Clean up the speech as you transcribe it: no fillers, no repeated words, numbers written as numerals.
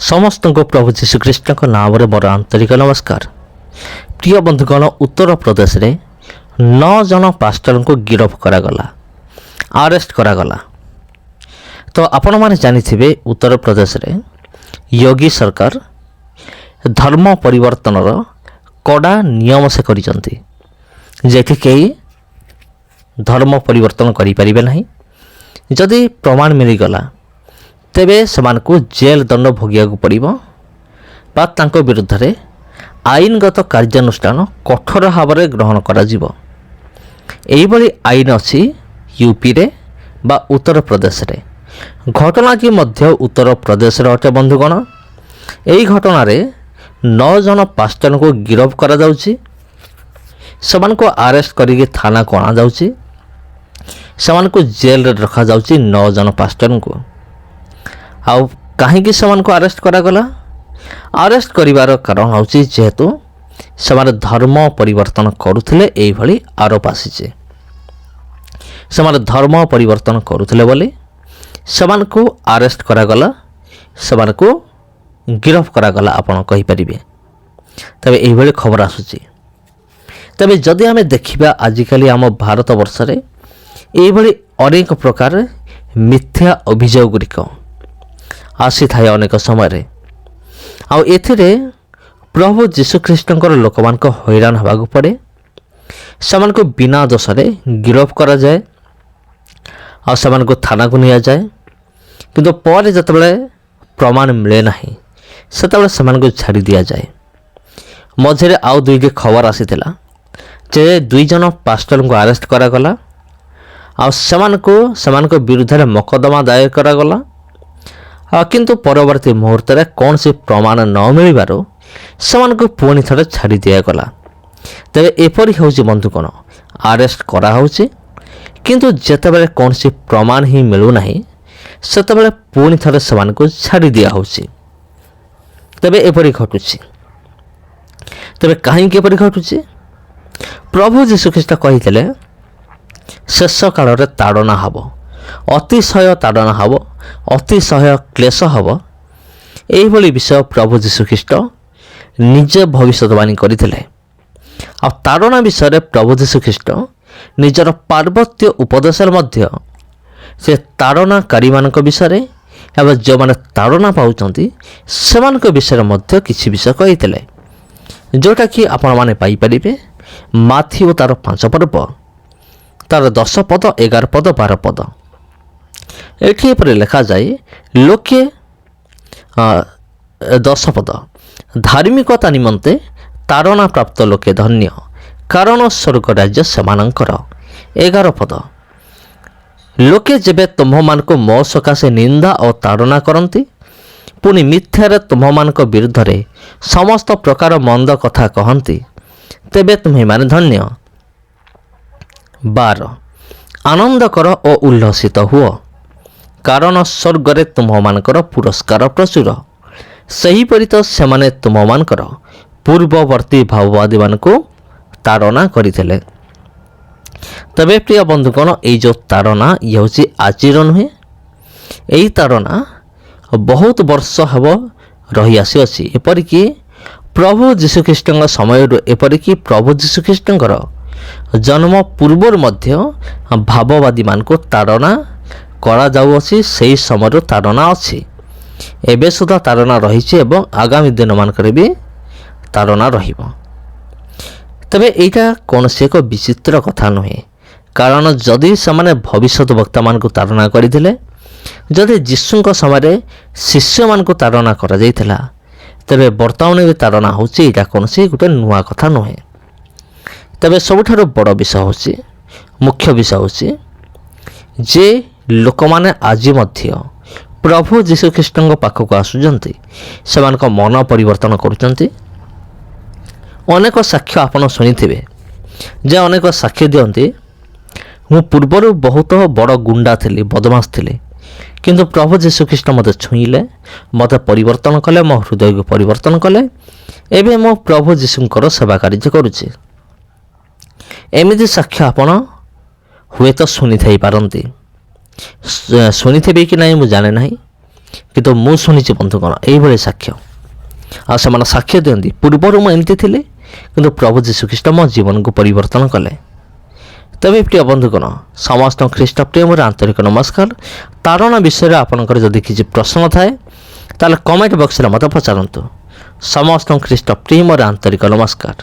ସମସ୍ତଙ୍କୁ ପ୍ରଭୁ ଯୀଶୁଖ୍ରୀଷ୍ଟଙ୍କ ନାମରେ ମୋର ଆନ୍ତରିକ ନମସ୍କାର। ପ୍ରିୟ ବନ୍ଧୁଗଣ, ଉତ୍ତରପ୍ରଦେଶରେ 9 ଜଣ ପାଷ୍ଟରଙ୍କୁ ଗିରଫ କରାଗଲା, ଆରେଷ୍ଟ କରାଗଲା। ତ ଆପଣମାନେ ଜାଣିଥିବେ ଉତ୍ତରପ୍ରଦେଶରେ ଯୋଗୀ ସରକାର ଧର୍ମ ପରିବର୍ତ୍ତନର କଡ଼ା ନିୟମ ସେ କରିଛନ୍ତି, ଯେଠି କେହି ଧର୍ମ ପରିବର୍ତ୍ତନ କରିପାରିବେ ନାହିଁ। ଯଦି ପ୍ରମାଣ ମିଳିଗଲା ତେବେ ସେମାନଙ୍କୁ ଜେଲ୍ ଦଣ୍ଡ ଭୋଗିବାକୁ ପଡ଼ିବ ବା ତାଙ୍କ ବିରୁଦ୍ଧରେ ଆଇନଗତ କାର୍ଯ୍ୟାନୁଷ୍ଠାନ କଠୋର ଭାବରେ ଗ୍ରହଣ କରାଯିବ। ଏହିଭଳି ଆଇନ ଅଛି ୟୁପିରେ ବା ଉତ୍ତରପ୍ରଦେଶରେ। ଘଟଣାଟି ମଧ୍ୟ ଉତ୍ତରପ୍ରଦେଶର ଅଟେ ବନ୍ଧୁଗଣ। ଏହି ଘଟଣାରେ 9 ଜଣ ପାଷ୍ଟରଙ୍କୁ ଗିରଫ କରାଯାଉଛି। ସେମାନଙ୍କୁ ଆରେଷ୍ଟ କରିକି ଥାନାକୁ ଅଣାଯାଉଛି। ସେମାନଙ୍କୁ ଜେଲରେ ରଖାଯାଉଛି 9 ଜଣ ପାଷ୍ଟରଙ୍କୁ। ଆଉ କାହିଁକି ସେମାନଙ୍କୁ ଆରେଷ୍ଟ କରାଗଲା? ଆରେଷ୍ଟ କରିବାର କାରଣ ହେଉଛି ଯେହେତୁ ସେମାନେ ଧର୍ମ ପରିବର୍ତ୍ତନ କରୁଥିଲେ, ଏଇଭଳି ଆରୋପ ଆସିଛି। ସେମାନେ ଧର୍ମ ପରିବର୍ତ୍ତନ କରୁଥିଲେ ବୋଲି ସେମାନଙ୍କୁ ଆରେଷ୍ଟ କରାଗଲା, ସେମାନଙ୍କୁ ଗିରଫ କରାଗଲା ଆପଣ କହିପାରିବେ। ତେବେ ଏଇଭଳି ଖବର ଆସୁଛି। ତେବେ ଯଦି ଆମେ ଦେଖିବା ଆଜିକାଲି ଆମ ଭାରତ ବର୍ଷରେ ଏଇଭଳି ଅନେକ ପ୍ରକାର ମିଥ୍ୟା ଅଭିଯୋଗ ଗୁଡ଼ିକ ଆସିଥାଏ ଅନେକ ସମୟରେ। ଆଉ ଏଥିରେ ପ୍ରଭୁ ଯୀଶୁଖ୍ରୀଷ୍ଟଙ୍କର ଲୋକମାନଙ୍କ ହଇରାଣ ହେବାକୁ ପଡ଼େ। ସେମାନଙ୍କୁ ବିନା ଦୋଷରେ ଗିରଫ କରାଯାଏ ଆଉ ସେମାନଙ୍କୁ ଥାନାକୁ ନିଆଯାଏ। କିନ୍ତୁ ପରେ ଯେତେବେଳେ ପ୍ରମାଣ ମିଳେ ନାହିଁ ସେତେବେଳେ ସେମାନଙ୍କୁ ଛାଡ଼ି ଦିଆଯାଏ। ମଝିରେ ଆଉ 2ଟି ଖବର ଆସିଥିଲା ଯେ 2 ଜଣ ପାଷ୍ଟରଙ୍କୁ ଆରେଷ୍ଟ କରାଗଲା ଆଉ ସେମାନଙ୍କ ବିରୁଦ୍ଧରେ ମକଦ୍ଦମା ଦାୟର କରାଗଲା। କିନ୍ତୁ ପରବର୍ତ୍ତୀ ମୁହୂର୍ତ୍ତରେ କୌଣସି ପ୍ରମାଣ ନ ମିଳିବାରୁ ସେମାନଙ୍କୁ ପୁଣି ଥରେ ଛାଡ଼ି ଦିଆଗଲା। ତେବେ ଏପରି ହେଉଛି ବନ୍ଧୁଗଣ, ଆରେଷ୍ଟ କରାହେଉଛି କିନ୍ତୁ ଯେତେବେଳେ କୌଣସି ପ୍ରମାଣ ହିଁ ମିଳୁନାହିଁ ସେତେବେଳେ ପୁଣି ଥରେ ସେମାନଙ୍କୁ ଛାଡ଼ି ଦିଆହେଉଛି। ତେବେ ଏପରି ଘଟୁଛି। ତେବେ କାହିଁକି ଏପରି ଘଟୁଛି? ପ୍ରଭୁ ଯୀଶୁଖ୍ରୀଷ୍ଟ କହିଥିଲେ ଶେଷ କାଳରେ ତାଡ଼ନା ହେବ, ଅତିଶୟ ତାଡ଼ନା ହେବ, ଅତିଶୟ କ୍ଲେଶ ହେବ। ଏହିଭଳି ବିଷୟ ପ୍ରଭୁ ଯୀଶୁଖ୍ରୀଷ୍ଟ ନିଜେ ଭବିଷ୍ୟତବାଣୀ କରିଥିଲେ। ଆଉ ତାଡ଼ନା ବିଷୟରେ ପ୍ରଭୁ ଯୀଶୁଖ୍ରୀଷ୍ଟ ନିଜର ପାର୍ବତ୍ୟ ଉପଦେଶରେ ମଧ୍ୟ ସେ ତାଡ଼ନାକାରୀମାନଙ୍କ ବିଷୟରେ ଏବଂ ଯେଉଁମାନେ ତାଡ଼ନା ପାଉଛନ୍ତି ସେମାନଙ୍କ ବିଷୟରେ ମଧ୍ୟ କିଛି ବିଷୟ କହିଥିଲେ, ଯେଉଁଟାକି ଆପଣମାନେ ପାଇପାରିବେ ମାଥିଉ ତାର 5 ପର୍ବ ତାର 10 ପଦ, 11 ପଦ, 12 ପଦ। ଏଠି ଏପରି ଲେଖାଯାଏ, ଲୋକେ 10 ପଦ, ଧାର୍ମିକତା ନିମନ୍ତେ ତାଡ଼ନା ପ୍ରାପ୍ତ ଲୋକେ ଧନ୍ୟ, କାରଣ ସ୍ୱର୍ଗ ରାଜ୍ୟ ସେମାନଙ୍କର। 11 ପଦ, ଲୋକେ ଯେବେ ତୁମ୍ଭମାନଙ୍କୁ ମୋ ସକାଶେ ନିନ୍ଦା ଓ ତାଡ଼ନା କରନ୍ତି, ପୁଣି ମିଥ୍ୟାରେ ତୁମ୍ଭମାନଙ୍କ ବିରୁଦ୍ଧରେ ସମସ୍ତ ପ୍ରକାର ମନ୍ଦ କଥା କହନ୍ତି, ତେବେ ତୁମ୍ଭେମାନେ ଧନ୍ୟ। 12, ଆନନ୍ଦ କର ଓ ଉଲ୍ଲସିତ ହୁଅ, କାରଣ ସ୍ୱର୍ଗରେ ତୁମ୍ଭମାନଙ୍କର ପୁରସ୍କାର ପ୍ରଚୁର। ସେହିପରି ତ ସେମାନେ ତୁମମାନଙ୍କର ପୂର୍ବବର୍ତ୍ତୀ ଭାବବାଦୀମାନଙ୍କୁ ତାଡ଼ନା କରିଥିଲେ। ତେବେ ପ୍ରିୟ ବନ୍ଧୁଗଣ, ଏଇ ଯେଉଁ ତାଡ଼ନା ଇଏ ହେଉଛି ଆଜିର ନୁହେଁ। ଏହି ତାଡ଼ନା ବହୁତ ବର୍ଷ ହେବ ରହିଆସିଅଛି। ଏପରିକି ପ୍ରଭୁ ଯୀଶୁଖ୍ରୀଷ୍ଟଙ୍କ ସମୟରୁ, ଏପରିକି ପ୍ରଭୁ ଯୀଶୁଖ୍ରୀଷ୍ଟଙ୍କର ଜନ୍ମ ପୂର୍ବରୁ ମଧ୍ୟ ଭାବବାଦୀମାନଙ୍କୁ ତାଡ଼ନା କରାଯାଉଅଛି। ସେହି ସମୟରୁ ତାଡ଼ନା ଅଛି, ଏବେ ସୁଦ୍ଧା ତାଡ଼ନା ରହିଛି ଏବଂ ଆଗାମୀ ଦିନମାନଙ୍କରେ ବି ତାଡ଼ନା ରହିବ। ତେବେ ଏଇଟା କୌଣସି ଏକ ବିଚିତ୍ର କଥା ନୁହେଁ, କାରଣ ଯଦି ସେମାନେ ଭବିଷ୍ୟତ ବକ୍ତାମାନଙ୍କୁ ତାଡ଼ନା କରିଥିଲେ, ଯଦି ଯୀଶୁଙ୍କ ସମୟରେ ଶିଷ୍ୟମାନଙ୍କୁ ତାଡ଼ନା କରାଯାଇଥିଲା, ତେବେ ବର୍ତ୍ତମାନ ବି ତାଡ଼ନା ହେଉଛି। ଏଇଟା କୌଣସି ଗୋଟେ ନୂଆ କଥା ନୁହେଁ। ତେବେ ସବୁଠାରୁ ବଡ଼ ବିଷୟ ହେଉଛି, ମୁଖ୍ୟ ବିଷୟ ହେଉଛି ଯେ ଲୋକମାନେ ଆଜି ମଧ୍ୟ ପ୍ରଭୁ ଯୀଶୁଖ୍ରୀଷ୍ଟଙ୍କ ପାଖକୁ ଆସୁଛନ୍ତି, ସେମାନଙ୍କ ମନ ପରିବର୍ତ୍ତନ କରୁଛନ୍ତି। ଅନେକ ସାକ୍ଷ୍ୟ ଆପଣ ଶୁଣିଥିବେ ଯେ ଅନେକ ସାକ୍ଷ୍ୟ ଦିଅନ୍ତି, ମୁଁ ପୂର୍ବରୁ ବହୁତ ବଡ଼ ଗୁଣ୍ଡା ଥିଲି, ବଦମାସ ଥିଲି, କିନ୍ତୁ ପ୍ରଭୁ ଯୀଶୁଖ୍ରୀଷ୍ଟ ମୋତେ ଛୁଇଁଲେ, ମୋତେ ପରିବର୍ତ୍ତନ କଲେ, ମୋ ହୃଦୟକୁ ପରିବର୍ତ୍ତନ କଲେ। ଏବେ ମୁଁ ପ୍ରଭୁ ଯୀଶୁଙ୍କର ସେବା କାର୍ଯ୍ୟ କରୁଛି। ଏମିତି ସାକ୍ଷ୍ୟ ଆପଣ ହୁଏତ ଶୁଣିଥାଇପାରନ୍ତି, ଶୁଣିଥିବେ କି ନାହିଁ ମୁଁ ଜାଣେ ନାହିଁ। କିନ୍ତୁ ମୁଁ ଶୁଣିଛି ବନ୍ଧୁଗଣ ଏଇଭଳି ସାକ୍ଷ୍ୟ, ଆଉ ସେମାନେ ସାକ୍ଷ୍ୟ ଦିଅନ୍ତି ପୂର୍ବରୁ ମୁଁ ଏମିତି ଥିଲି କିନ୍ତୁ ପ୍ରଭୁ ଯୀଶୁଖ୍ରୀଷ୍ଟ ମୋ ଜୀବନକୁ ପରିବର୍ତ୍ତନ କଲେ। ତେବେ ପ୍ରିୟ ବନ୍ଧୁଗଣ, ସମସ୍ତଙ୍କୁ ଖ୍ରୀଷ୍ଟ ପ୍ରେମରେ ଆନ୍ତରିକ ନମସ୍କାର। ତାରଣ ବିଷୟରେ ଆପଣଙ୍କର ଯଦି କିଛି ପ୍ରଶ୍ନ ଥାଏ ତାହେଲେ କମେଣ୍ଟ ବକ୍ସରେ ମୋତେ ପଚାରନ୍ତୁ। ସମସ୍ତଙ୍କୁ ଖ୍ରୀଷ୍ଟ ପ୍ରେମରେ ଆନ୍ତରିକ ନମସ୍କାର।